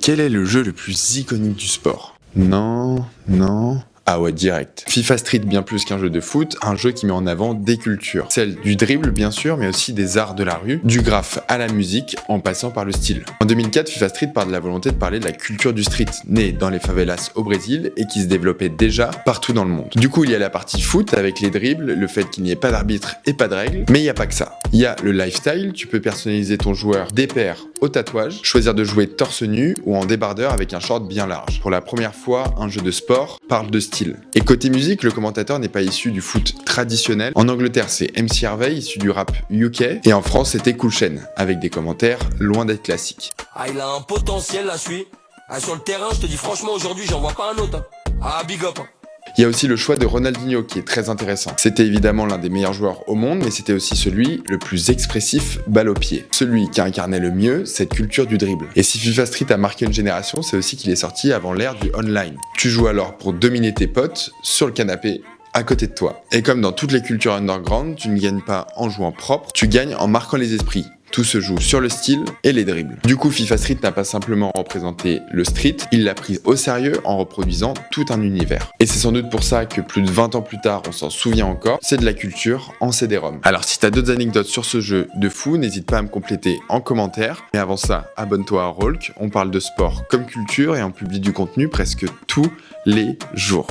Quel est le jeu le plus iconique du sport? Non. Ah ouais, direct. FIFA Street, bien plus qu'un jeu de foot, un jeu qui met en avant des cultures. Celle du dribble, bien sûr, mais aussi des arts de la rue, du graphe à la musique, en passant par le style. En 2004, FIFA Street part de la volonté de parler de la culture du street, née dans les favelas au Brésil et qui se développait déjà partout dans le monde. Du coup, il y a la partie foot avec les dribbles, le fait qu'il n'y ait pas d'arbitre et pas de règles, mais il n'y a pas que ça. Il y a le lifestyle, tu peux personnaliser ton joueur des paires au tatouage, choisir de jouer torse nu ou en débardeur avec un short bien large. Pour la première fois, un jeu de sport parle de style. Et côté musique, le commentateur n'est pas issu du foot traditionnel. En Angleterre, c'est MC Harvey, issu du rap UK, et en France, c'était Cool Chain, avec des commentaires loin d'être classiques. Ah, il a un potentiel là, celui. Ah, sur le terrain, je te dis franchement, aujourd'hui, j'en vois pas un autre. Ah, big up. Il y a aussi le choix de Ronaldinho qui est très intéressant. C'était évidemment l'un des meilleurs joueurs au monde, mais c'était aussi celui le plus expressif balle au pied. Celui qui incarnait le mieux cette culture du dribble. Et si FIFA Street a marqué une génération, c'est aussi qu'il est sorti avant l'ère du online. Tu joues alors pour dominer tes potes sur le canapé à côté de toi. Et comme dans toutes les cultures underground, tu ne gagnes pas en jouant propre, tu gagnes en marquant les esprits. Tout se joue sur le style et les dribbles. Du coup, FIFA Street n'a pas simplement représenté le street, il l'a pris au sérieux en reproduisant tout un univers. Et c'est sans doute pour ça que plus de 20 ans plus tard, on s'en souvient encore, c'est de la culture en CD-ROM. Alors si t'as d'autres anecdotes sur ce jeu de fou, n'hésite pas à me compléter en commentaire. Mais avant ça, abonne-toi à Rolk, on parle de sport comme culture et on publie du contenu presque tous les jours.